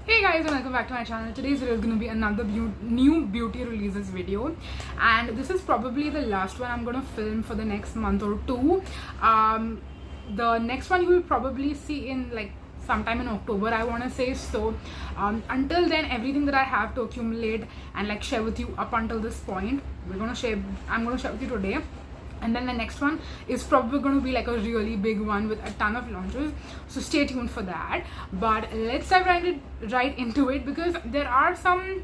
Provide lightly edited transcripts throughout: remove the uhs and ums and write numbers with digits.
Hey guys, and welcome back to my channel. Today's video is going to be another new beauty releases video, and this is probably the last one I'm going to film for the next month or two. The next one you will probably see in like sometime in October, I want to say. So until then, everything that I have to accumulate and like share with you up until this point, I'm going to share with you today. And then the next one is probably going to be like a really big one with a ton of launches, so stay tuned for that. But let's dive right into it, because there are some,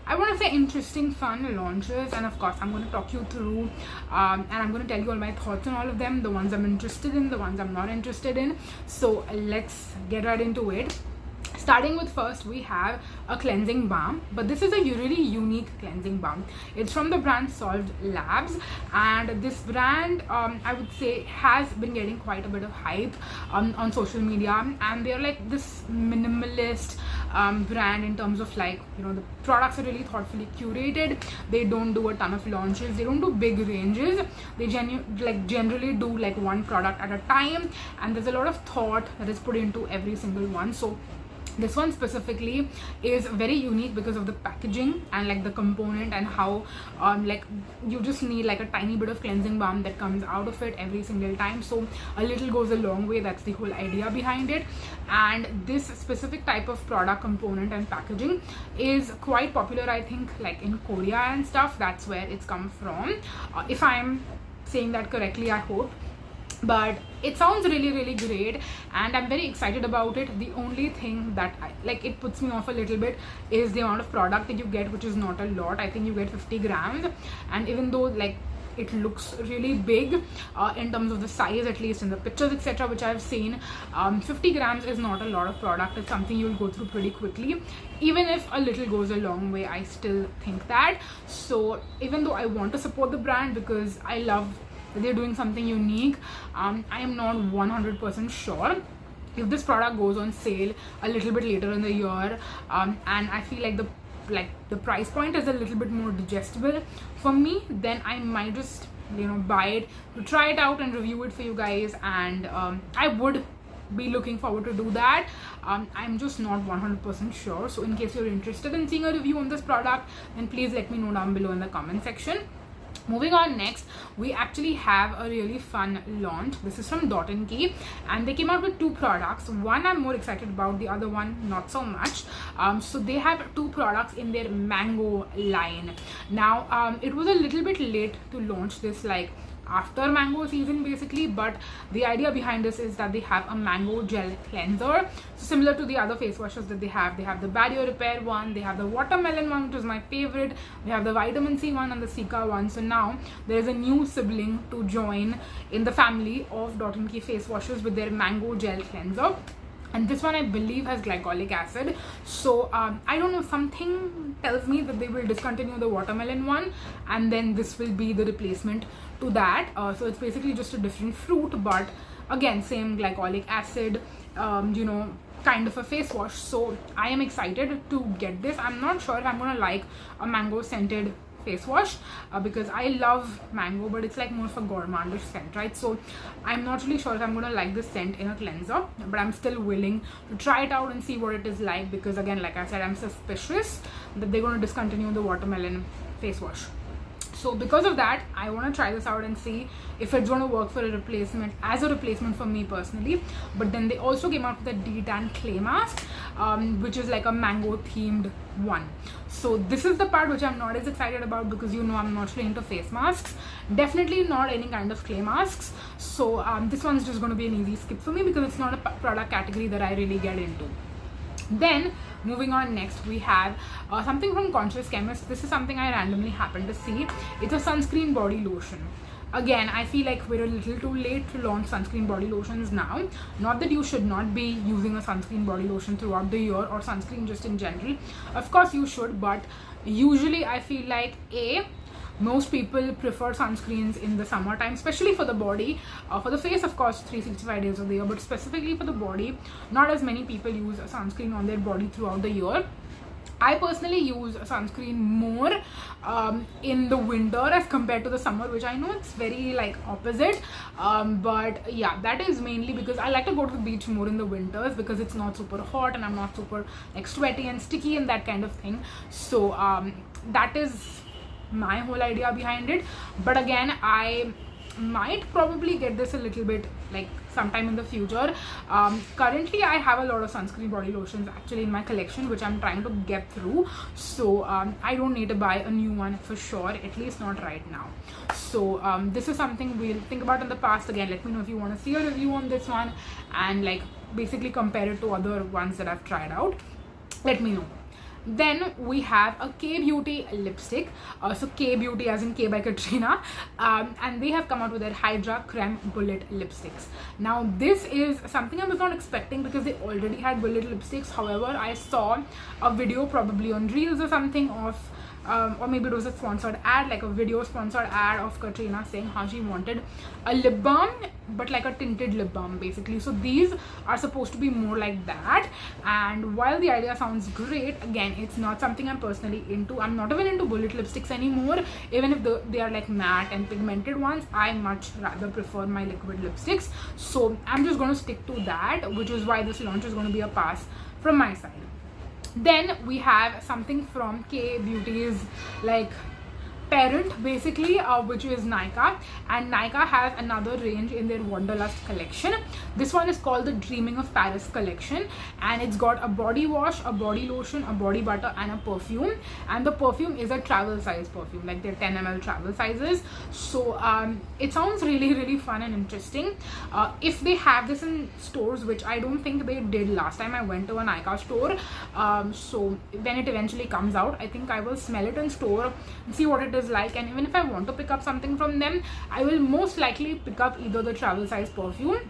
I want to say, interesting fun launches, and of course I'm going to talk you through and I'm going to tell you all my thoughts on all of them, the ones I'm interested in, the ones I'm not interested in. So let's get right into it. Starting with, first we have a cleansing balm, but this is a really unique cleansing balm. It's from the brand Solved Labs, and this brand I would say has been getting quite a bit of hype on social media, and they're like this minimalist brand in terms of, like, you know, the products are really thoughtfully curated. They don't do a ton of launches, they don't do big ranges, they generally do like one product at a time, and there's a lot of thought that is put into every single one. So this one specifically is very unique because of the packaging and like the component, and how like you just need like a tiny bit of cleansing balm that comes out of it every single time. So a little goes a long way. That's the whole idea behind it. And this specific type of product component and packaging is quite popular, I think, like in Korea and stuff. That's where it's come from, if I'm saying that correctly, I hope. But it sounds really great, and I'm very excited about it. The only thing that it puts me off a little bit is the amount of product that you get, which is not a lot. I think you get 50 grams, and even though like it looks really big in terms of the size, at least in the pictures etc which I've seen, 50 grams is not a lot of product. It's something you'll go through pretty quickly. Even if a little goes a long way, I still think that. So even though I want to support the brand because I love they're doing something unique, I am not 100% sure if this product goes on sale a little bit later in the year, and I feel like the price point is a little bit more digestible for me, then I might just, you know, buy it to try it out and review it for you guys. And I would be looking forward to do that. I'm just not 100% sure. So in case you're interested in seeing a review on this product, then please let me know down below in the comment section. Moving on, next we actually have a really fun launch. This is from DeTan, and they came out with two products. One I'm more excited about, the other one not so much. So they have two products in their mango line. Now it was a little bit late to launch this, like after mango season basically, but the idea behind this is that they have a mango gel cleanser. So similar to the other face washes that they have the barrier repair one, they have the watermelon one, which is my favorite, they have the vitamin C one and the Cica one. So now there is a new sibling to join in the family of DeTan face washes with their mango gel cleanser. And this one I believe has glycolic acid. So I don't know, something tells me that they will discontinue the watermelon one, and then this will be the replacement to that. So it's basically just a different fruit, but again same glycolic acid, you know, kind of a face wash. So I am excited to get this. I'm not sure if I'm gonna like a mango scented face wash because I love mango, but it's like more of a gourmandish scent, right? So I'm not really sure if I'm gonna like this scent in a cleanser, but I'm still willing to try it out and see what it is like, because again, like I said, I'm suspicious that they're gonna discontinue the watermelon face wash. So because of that, I want to try this out and see if it's going to work for a replacement, as a replacement for me personally. But then they also came out with a DeTan clay mask, which is like a mango themed one. So this is the part which I'm not as excited about, because you know I'm not really into face masks, definitely not any kind of clay masks. So this one's just going to be an easy skip for me because it's not a product category that I really get into. Then moving on, next we have something from Chemist. This is something I randomly happened to see. It's a sunscreen body lotion. Again, I feel like we're a little too late to launch sunscreen body lotions now. Not that you should not be using a sunscreen body lotion throughout the year, or sunscreen just in general. Of course you should, but usually I feel like most people prefer sunscreens in the summertime, especially for the body. For the face, of course, 365 days of the year, but specifically for the body, not as many people use a sunscreen on their body throughout the year. I personally use sunscreen more in the winter as compared to the summer, which I know it's very like opposite, but yeah, that is mainly because I like to go to the beach more in the winters because it's not super hot and I'm not super like sweaty and sticky and that kind of thing. So that is my whole idea behind it. But again, I might probably get this a little bit like sometime in the future. Currently I have a lot of sunscreen body lotions actually in my collection, which I'm trying to get through, so I don't need to buy a new one for sure, at least not right now. So this is something we'll think about in the past. Again, let me know if you want to see a review on this one and like basically compare it to other ones that I've tried out. Let me know. Then we have a K-Beauty lipstick, so K-Beauty as in K by Katrina, and they have come out with their Hydra Creme Bullet lipsticks. Now this is something I was not expecting because they already had bullet lipsticks. However, I saw a video probably on Reels or something of or maybe it was a sponsored ad, like a video sponsored ad of Katrina saying how she wanted a lip balm, but like a tinted lip balm basically. So these are supposed to be more like that, and while the idea sounds great, again, it's not something I'm personally into. I'm not even into bullet lipsticks anymore. Even if they are like matte and pigmented ones, I much rather prefer my liquid lipsticks. So I'm just going to stick to that, which is why this launch is going to be a pass from my side. Then we have something from K-Beauty's like parent basically, which is Nykaa, and Nykaa has another range in their Wanderlust collection. This one is called the Dreaming of Paris collection, and it's got a body wash, a body lotion, a body butter, and a perfume. And the perfume is a travel size perfume, like they're 10 ml travel sizes. So it sounds really fun and interesting. If they have this in stores, which I don't think they did last time I went to a Nykaa store, so when it eventually comes out, I think I will smell it in store and see what it is like. And even if I want to pick up something from them, I will most likely pick up either the travel size perfume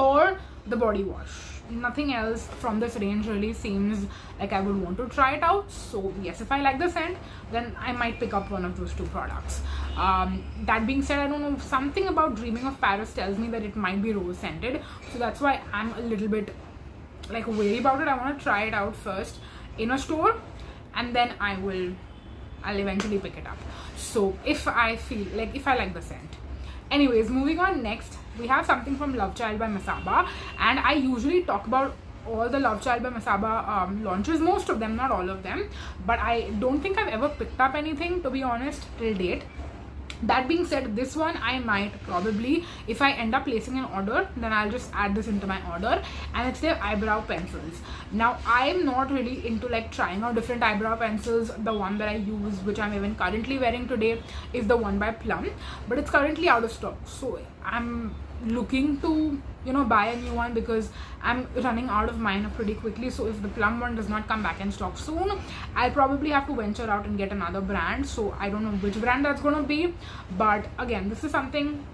or the body wash. Nothing else from this range really seems like I would want to try it out. So yes, if I like the scent, then I might pick up one of those two products. That being said, I don't know, something about Dreaming of Paris tells me that it might be rose scented, so that's why I'm a little bit like wary about it. I want to try it out first in a store, and then I'll eventually pick it up. So if I feel like, if I like the scent. Anyways, moving on, next we have something from Love Child by Masaba, and I usually talk about all the Love Child by Masaba launches, most of them, not all of them, but I don't think I've ever picked up anything, to be honest, till date. That being said, this one I might probably, if I end up placing an order, then I'll just add this into my order, and it's their eyebrow pencils. Now I'm not really into like trying out different eyebrow pencils. The one that I use, which I'm even currently wearing today, is the one by Plum, but it's currently out of stock, so I'm looking to, you know, buy a new one because I'm running out of mine pretty quickly. So if the Plum one does not come back in stock soon, I'll probably have to venture out and get another brand. So I don't know which brand that's gonna be, but again, this is something,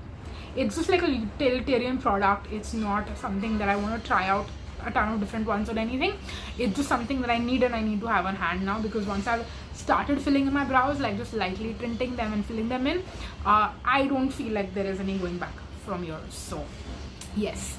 it's just like a utilitarian product. It's not something that I want to try out a ton of different ones or anything. It's just something that I need, and I need to have on hand now, because once I've started filling in my brows, like just lightly tinting them and filling them in, I don't feel like there is any going back from yours. So yes,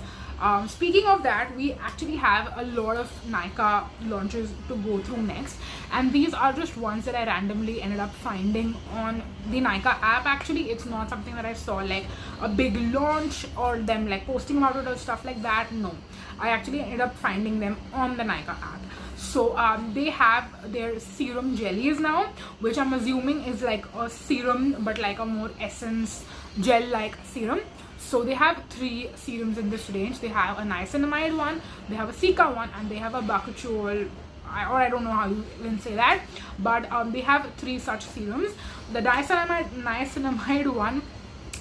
speaking of that, we actually have a lot of Nykaa launches to go through next, and these are just ones that I randomly ended up finding on the Nykaa app. Actually, it's not something that I saw like a big launch or them like posting about it or stuff like that. No, I actually ended up finding them on the Nykaa app. So they have their serum jellies now, which I'm assuming is like a serum but like a more essence gel like serum. So they have 3 serums in this range. They have a niacinamide one, they have a Cica one, and they have a Bakuchiol, or I don't know how you even say that, but they have 3 such serums. The niacinamide one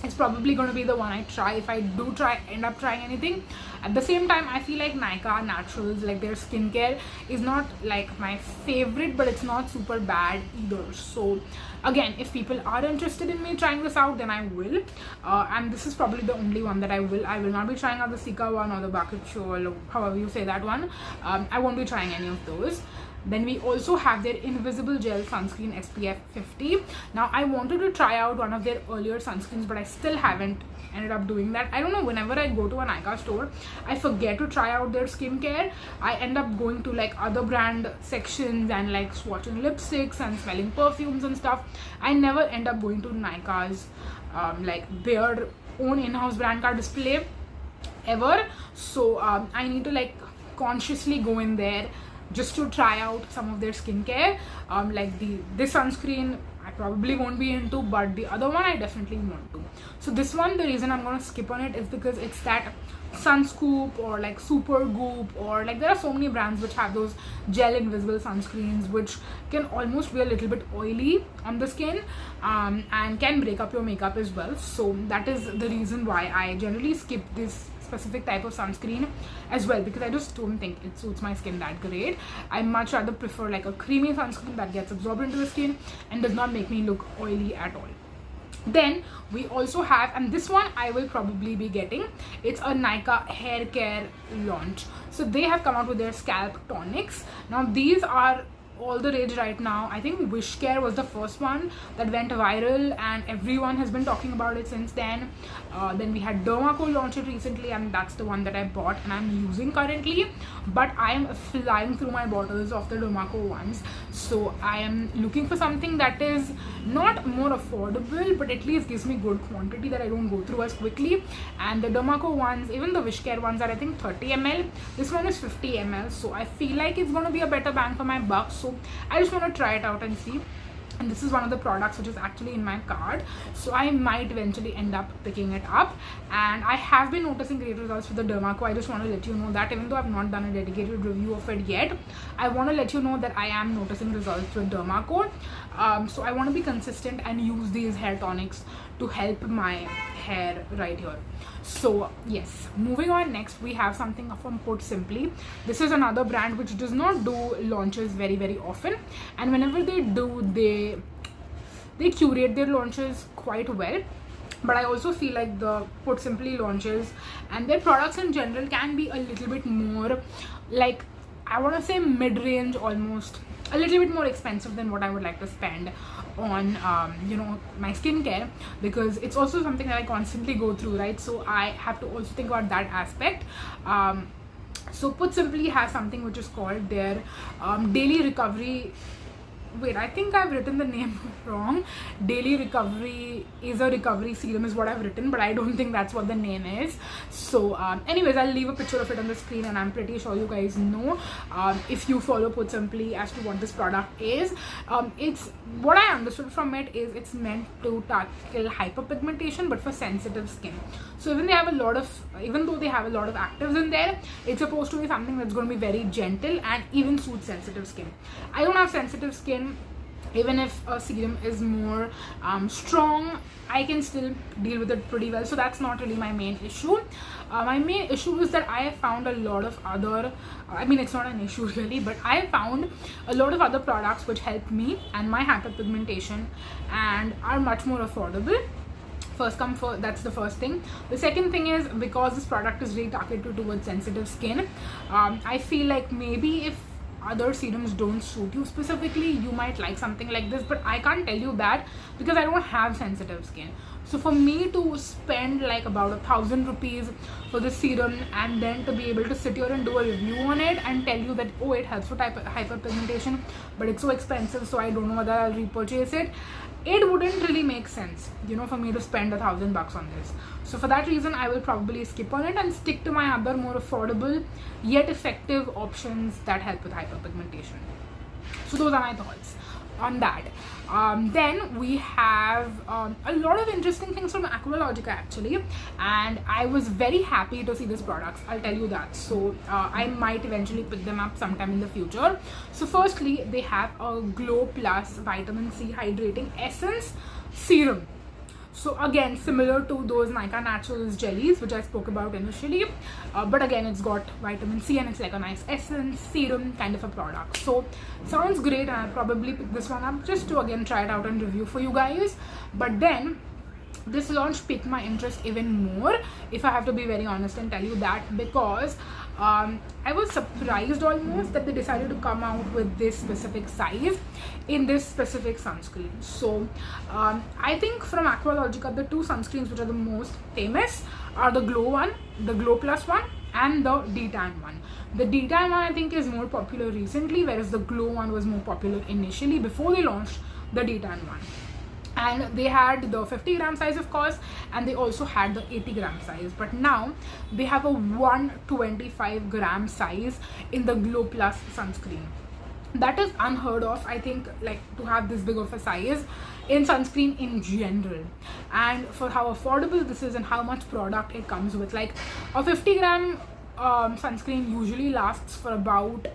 is probably going to be the one I try if I do end up trying anything. At the same time, I feel like Nykaa Naturals, like their skincare, is not like my favorite, but it's not super bad either. So again, if people are interested in me trying this out, then I will, and this is probably the only one that I will not be trying out the Cica one or the Bakuchiol, however you say that one. I won't be trying any of those. Then we also have their Invisible Gel Sunscreen SPF 50. Now I wanted to try out one of their earlier sunscreens, but I still haven't ended up doing that. I don't know, whenever I go to a Nykaa store, I forget to try out their skincare. I end up going to like other brand sections and like swatching lipsticks and smelling perfumes and stuff. I never end up going to Nykaa's like their own in-house brand card display ever. So I need to like consciously go in there just to try out some of their skincare. Like this sunscreen I probably won't be into, but the other one I definitely want to. So this one, the reason I'm gonna skip on it is because it's that Sunscoop or like Super Goop, or like there are so many brands which have those gel invisible sunscreens which can almost be a little bit oily on the skin and can break up your makeup as well. So that is the reason why I generally skip this specific type of sunscreen as well, because I just don't think it suits my skin that great. I much rather prefer like a creamy sunscreen that gets absorbed into the skin and does not make me look oily at all. Then we also have, and this one I will probably be getting, it's a Nykaa hair care launch. So they have come out with their scalp tonics. Now these are all the rage right now. I think Wish Care was the first one that went viral and everyone has been talking about it since then. Then we had Dermaco launch it recently, and that's the one that I bought and I'm using currently. But I am flying through my bottles of the Dermaco ones, so I am looking for something that is not more affordable but at least gives me good quantity that I don't go through as quickly. And the Dermaco ones, even the Wish Care ones, are I think 30 ml. This one is 50 ml, so I feel like it's going to be a better bang for my buck. So I just want to try it out and see. And this is one of the products which is actually in my cart, so I might eventually end up picking it up. And I have been noticing great results with the Dermaco. I just want to let you know that even though I've not done a dedicated review of it yet, I want to let you know that I am noticing results with Dermaco. So I want to be consistent and use these hair tonics to help my hair right here. So yes, moving on, next we have something from Put Simply. This is another brand which does not do launches very often, and whenever they do, they curate their launches quite well. But I also feel like the Put Simply launches and their products in general can be a little bit more, like, I want to say mid-range, almost a little bit more expensive than what I would like to spend on you know, my skincare, because it's also something that I constantly go through, right? So I have to also think about that aspect. So Put Simply has something which is called their Daily Recovery. Wait, I think I've written the name wrong. Daily Recovery is a recovery serum is what I've written, but I don't think that's what the name is. So anyways, I'll leave a picture of it on the screen, and I'm pretty sure you guys know if you follow Put Simply as to what this product is. It's, what I understood from it is it's meant to tackle hyperpigmentation but for sensitive skin. So even though they have a lot of actives in there, it's supposed to be something that's going to be very gentle and even suit sensitive skin. I don't have sensitive skin. Even if a serum is more strong, I can still deal with it pretty well, so that's not really my main issue. My main issue is that I have found a lot of other, I mean, it's not an issue really, but I found a lot of other products which help me and my hyperpigmentation and are much more affordable. First come first, that's the first thing. The second thing is, because this product is really targeted towards sensitive skin, I feel like maybe if other serums don't suit you specifically, you might like something like this, but I can't tell you that because I don't have sensitive skin. So for me to spend like about 1,000 rupees for the serum and then to be able to sit here and do a review on it and tell you that, oh, it helps with hyperpigmentation, but it's so expensive, so I don't know whether I'll repurchase it, it wouldn't really make sense, you know, for me to spend $1,000 on this. So for that reason, I will probably skip on it and stick to my other more affordable yet effective options that help with hyperpigmentation. So those are my thoughts on that. Then we have a lot of interesting things from Aqualogica actually, and I was very happy to see these products, I'll tell you that. So I might eventually pick them up sometime in the future. So firstly, they have a Glow Plus Vitamin C Hydrating Essence Serum. So again, similar to those Nykaa Naturals jellies which I spoke about initially, but again, it's got vitamin C and it's like a nice essence serum kind of a product. So sounds great, and I'll probably pick this one up just to again try it out and review for you guys. But then this launch piqued my interest even more, if I have to be very honest and tell you that, because I was surprised almost that they decided to come out with this specific size in this specific sunscreen. So I think from Aqualogica, the two sunscreens which are the most famous are the Glow one, the Glow Plus one, and the DeTan one. The DeTan one I think is more popular recently, whereas the Glow one was more popular initially before they launched the DeTan one. And they had the 50 gram size, of course, and they also had the 80 gram size, but now they have a 125 gram size in the Glow Plus sunscreen. That is unheard of, I think, like to have this big of a size in sunscreen in general. And for how affordable this is and how much product it comes with, like a 50 gram sunscreen usually lasts for about,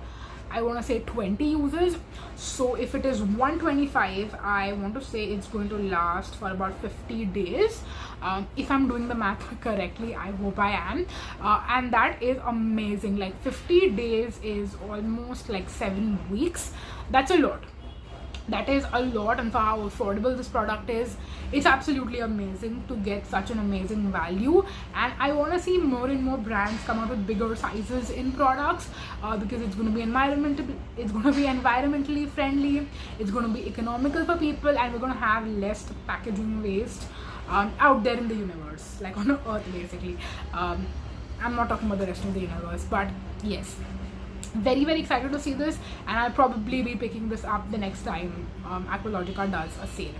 I want to say, 20 uses. So if it is 125, I want to say it's going to last for about 50 days. If I'm doing the math correctly, I hope I am. And that is amazing. Like 50 days is almost like 7 weeks. That's a lot. That is a lot, and for how affordable this product is, it's absolutely amazing to get such an amazing value. And I want to see more and more brands come out with bigger sizes in products, because it's going to be environmentally friendly, it's going to be economical for people, and we're going to have less packaging waste out there in the universe, like on Earth basically. I'm not talking about the rest of the universe, but yes, very excited to see this, and I'll probably be picking this up the next time Aqualogica does a sale.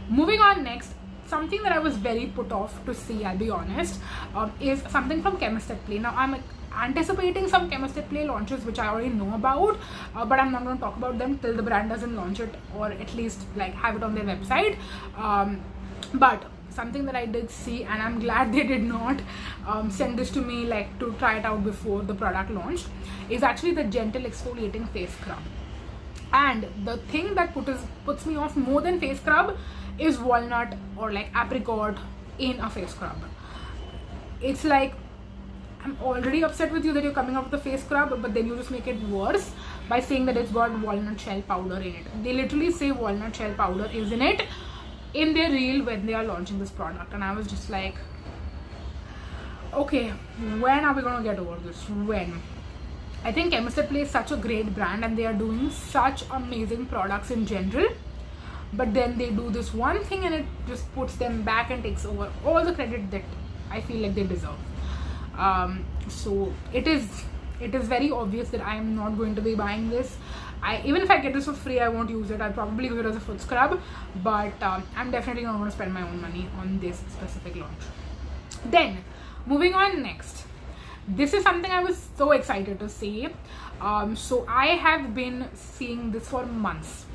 Moving on next, something that I was very put off to see, I'll be honest, is something from Chemist at Play. Now I'm anticipating some Chemist at Play launches which I already know about, but I'm not going to talk about them till the brand doesn't launch it, or at least like have it on their website. But something that I did see, and I'm glad they did not send this to me like to try it out before the product launched, is actually the Gentle Exfoliating Face Scrub. And the thing that puts me off more than face scrub is walnut or like apricot in a face scrub. It's like, I'm already upset with you that you're coming out with a face scrub, but then you just make it worse by saying that it's got walnut shell powder in it. They literally say walnut shell powder is in it in their reel when they are launching this product, and I was just like, okay, when are we gonna get over this? When? I think Chemist at Play is such a great brand, and they are doing such amazing products in general, but then they do this one thing and it just puts them back and takes over all the credit that I feel like they deserve. So it is very obvious that I am not going to be buying this. Even if I get this for free, I won't use it. I'll probably use it as a foot scrub, but I'm definitely not going to spend my own money on this specific launch. Then moving on next, this is something I was so excited to see. So I have been seeing this for months.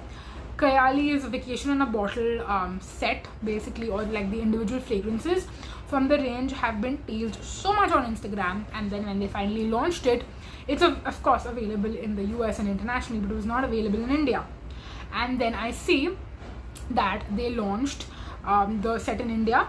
Kayali's Vacation in a Bottle set, basically, or like the individual fragrances from the range have been teased so much on Instagram, and then when they finally launched it, it's of course available in the US and internationally, but it was not available in India. And then I see that they launched the set in India,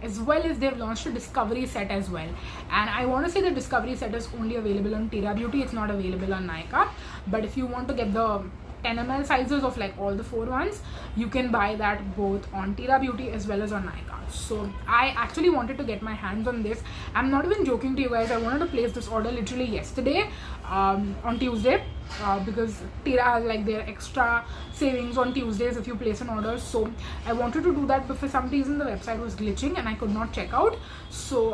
as well as they've launched a Discovery Set as well. And I want to say the Discovery Set is only available on Tira Beauty, it's not available on Nykaa. But if you want to get the 10 ml sizes of like all the 4 ones, you can buy that both on Tira Beauty as well as on Nykaa. So I actually wanted to get my hands on this. I'm not even joking to you guys, I wanted to place this order literally yesterday on Tuesday, because Tira has like their extra savings on Tuesdays if you place an order. So I wanted to do that, but for some reason the website was glitching and I could not check out. So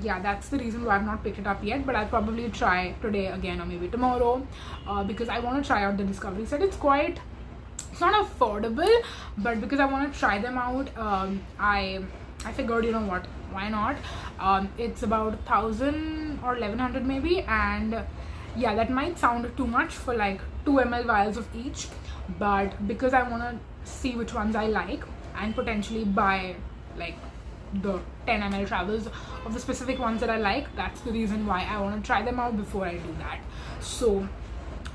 yeah, that's the reason why I've not picked it up yet, but I'll probably try today again or maybe tomorrow, because I want to try out the Discovery Set. It's not affordable, but because I want to try them out, I figured, you know what, why not. It's about 1,000 or 1,100 maybe, and yeah, that might sound too much for like 2 ml vials of each, but because I want to see which ones I like and potentially buy like the 10 ml travels of the specific ones that I like, that's the reason why I want to try them out before I do that. So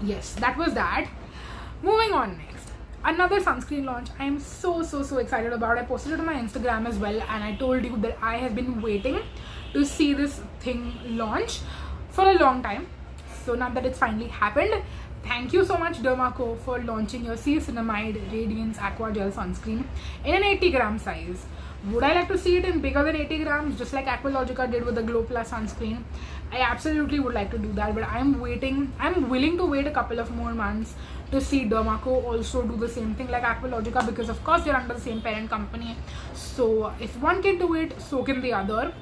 yes, that was that. Moving on next, another sunscreen launch I am so excited about. I posted it on my Instagram as well, and I told you that I have been waiting to see this thing launch for a long time. So now that it's finally happened, thank you so much Dermaco for launching your C-Cinamide Radiance Aqua Gel Sunscreen in an 80 gram size. Would I like to see it in bigger than 80 grams, just like Aqualogica did with the Glow Plus sunscreen? I absolutely would like to do that, but I'm willing to wait a couple of more months to see Dermaco also do the same thing like Aqualogica, because of course they're under the same parent company. So if one can do it, so can the other.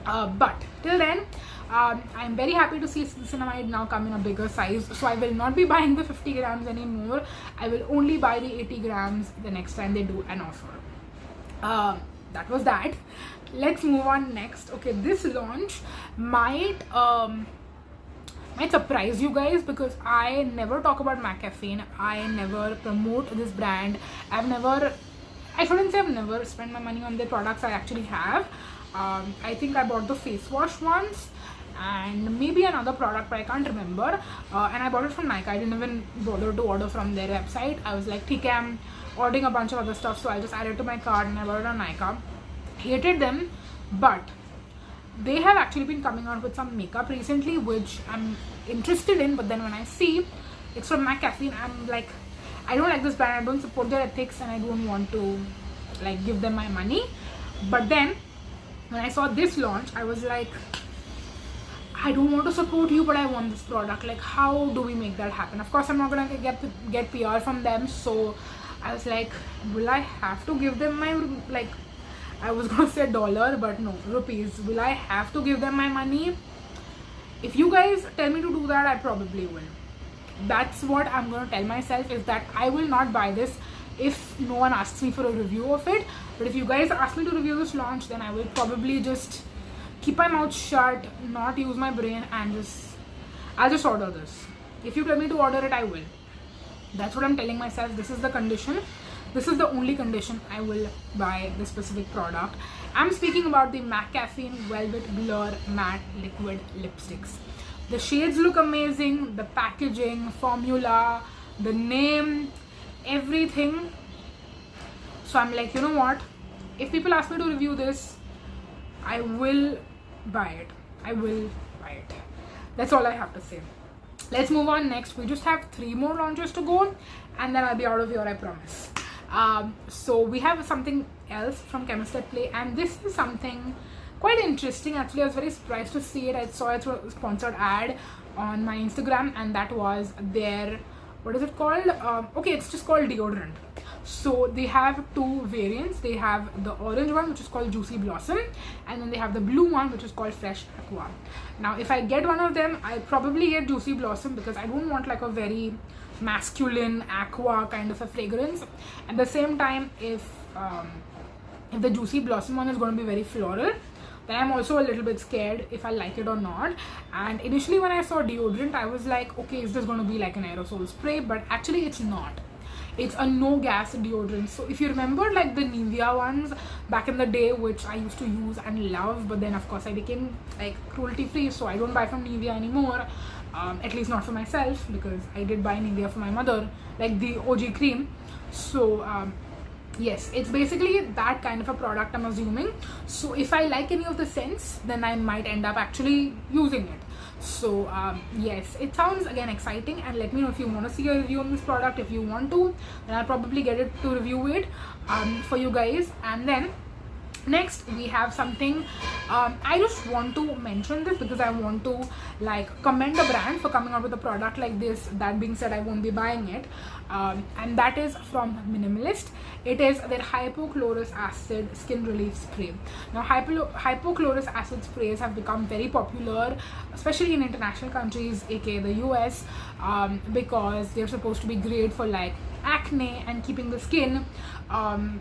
But till then, I'm very happy to see C-Cinamide now come in a bigger size, so I will not be buying the 50 grams anymore. I will only buy the 80 grams the next time they do an offer. That was that. Let's move on next. Okay, this launch might surprise you guys, because I never talk about MAC Caffeine. I never promote this brand. I shouldn't say I've never spent my money on their products. I actually have. I think I bought the face wash once and maybe another product, but I can't remember. And I bought it from Nykaa. I didn't even bother to order from their website. I was like, okay, I'm ordering a bunch of other stuff, so I'll just add it to my cart, and I bought it on Nykaa. Hated them, but they have actually been coming out with some makeup recently, which I'm interested in. But then when I see it's from MAC Caffeine, I'm like, I don't like this brand, I don't support their ethics, and I don't want to like give them my money. But then when I saw this launch, I was like, I don't want to support you, but I want this product. Like, how do we make that happen? Of course, I'm not gonna get PR from them, so I was like, will I have to give them my, like, I was gonna say $1, but no, rupees. Will I have to give them my money? If you guys tell me to do that, I probably will. That's what I'm gonna tell myself, is that I will not buy this if no one asks me for a review of it. But if you guys ask me to review this launch, then I will probably just keep my mouth shut, not use my brain, and I'll just order this. If you tell me to order it, I will. That's what I'm telling myself. This is the condition. This is the only condition I will buy this specific product. I'm speaking about the MAC Caffeine Velvet Blur Matte Liquid Lipsticks. The shades look amazing, the packaging, formula, the name, everything. So I'm like, you know what? If people ask me to review this, I will buy it. I will buy it. That's all I have to say. Let's move on next. We just have 3 more launches to go, and then I'll be out of here, I promise. So we have something else from Chemist at Play, and this is something quite interesting. Actually, I was very surprised to see it. I saw it through a sponsored ad on my Instagram, and that was their, what is it called? Okay, it's just called deodorant. So they have 2 variants. They have the orange one, which is called Juicy Blossom, and then they have the blue one, which is called Fresh Aqua. Now, if I get one of them, I'll probably get Juicy Blossom, because I don't want like a very masculine aqua kind of a fragrance. At the same time, if the Juicy Blossom one is going to be very floral, then I'm also a little bit scared if I like it or not. And initially when I saw deodorant, I was like, okay, is this going to be like an aerosol spray? But actually it's not. It's a no gas deodorant. So if you remember like the Nivea ones back in the day, which I used to use and love, but then of course I became like cruelty free, so I don't buy from Nivea anymore. At least not for myself, because I did buy Nivea for my mother, like the OG cream. So yes, it's basically that kind of a product, I'm assuming. So if I like any of the scents, then I might end up actually using it. So yes, it sounds again exciting, and let me know if you want to see a review on this product. If you want to, then I'll probably get it to review it for you guys. And then next we have something, I just want to mention this because I want to like commend the brand for coming out with a product like this. That being said, I won't be buying it, and that is from Minimalist. It is their hypochlorous acid skin relief spray. Now hypochlorous acid sprays have become very popular, especially in international countries, aka the US, because they're supposed to be great for like acne and keeping the skin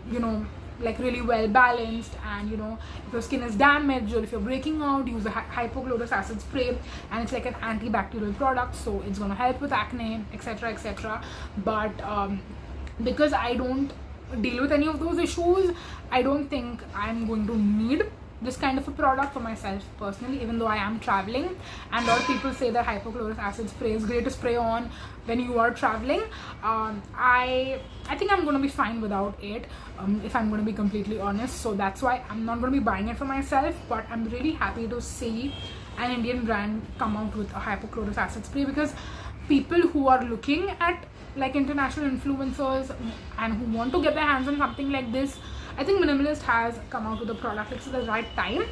you know, like really well balanced. And you know, if your skin is damaged or if you're breaking out, use a hypochlorous acid spray, and it's like an antibacterial product, so it's going to help with acne, etc, etc. But because I don't deal with any of those issues, I don't think I'm going to need this kind of a product for myself personally, even though I am traveling, and a lot of people say that hypochlorous acid spray is great to spray on when you are traveling. I think I'm going to be fine without it, if I'm going to be completely honest. So that's why I'm not going to be buying it for myself, but I'm really happy to see an Indian brand come out with a hypochlorous acid spray, because people who are looking at like international influencers and who want to get their hands on something like this, I think Minimalist has come out with a product. It's the right time,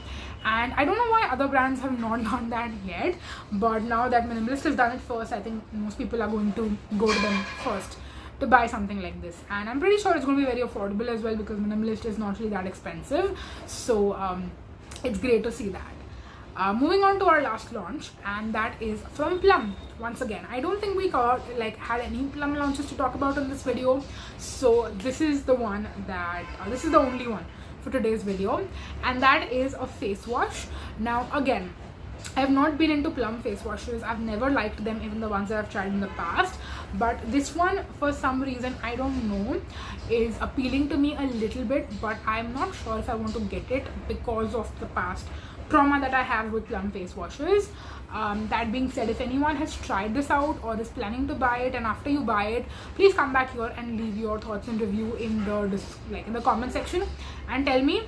and I don't know why other brands have not done that yet, but now that Minimalist has done it first, I think most people are going to go to them first to buy something like this. And I'm pretty sure it's going to be very affordable as well, because Minimalist is not really that expensive. So it's great to see that. Moving on to our last launch, and that is from Plum. Once again, I don't think we had any Plum launches to talk about in this video, so this is the one that this is the only one for today's video, and that is a face wash. Now again, I have not been into Plum face washes. I've never liked them, even the ones that I've tried in the past, but this one, for some reason, I don't know, is appealing to me a little bit, but I'm not sure if I want to get it because of the past trauma that I have with Plum face washes. That being said, if anyone has tried this out or is planning to buy it, and after you buy it, please come back here and leave your thoughts and review in the comment section and tell me,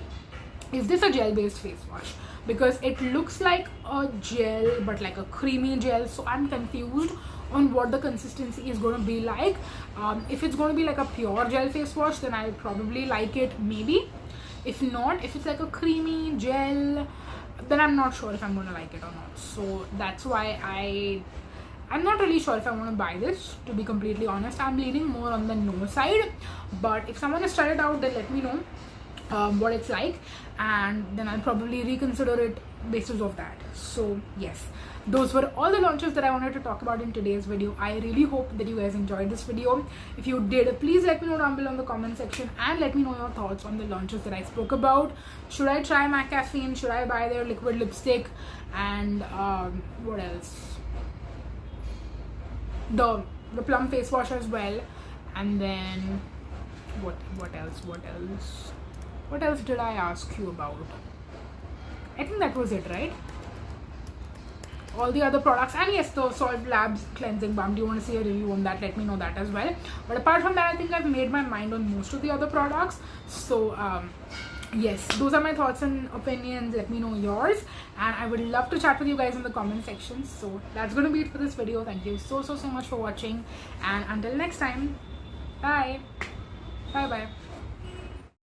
is this a gel based face wash? Because it looks like a gel but like a creamy gel, so I'm confused on what the consistency is going to be like. If it's going to be like a pure gel face wash, then I'll probably like it, maybe. If not, if it's like a creamy gel, then I'm not sure if I'm going to like it or not. So that's why I'm not really sure if I want to buy this, to be completely honest. I'm leaning more on the no side, but if someone has tried it out, then let me know what it's like, and then I'll probably reconsider it basis of that. So yes, those were all the launches that I wanted to talk about in today's video. I really hope that you guys enjoyed this video. If you did, please let me know down below in the comment section, and let me know your thoughts on the launches that I spoke about. Should I try MAC Caffeine? Should I buy their liquid lipstick? And what else? The Plum face wash as well. And then what else did I ask you about? I think that was it, right? All the other products, and yes, the Salt Labs cleansing balm. Do you want to see a review on that? Let me know that as well. But apart from that, I think I've made my mind on most of the other products. So yes, those are my thoughts and opinions. Let me know yours, and I would love to chat with you guys in the comment section. So that's going to be it for this video. Thank you so much for watching, and until next time, bye bye.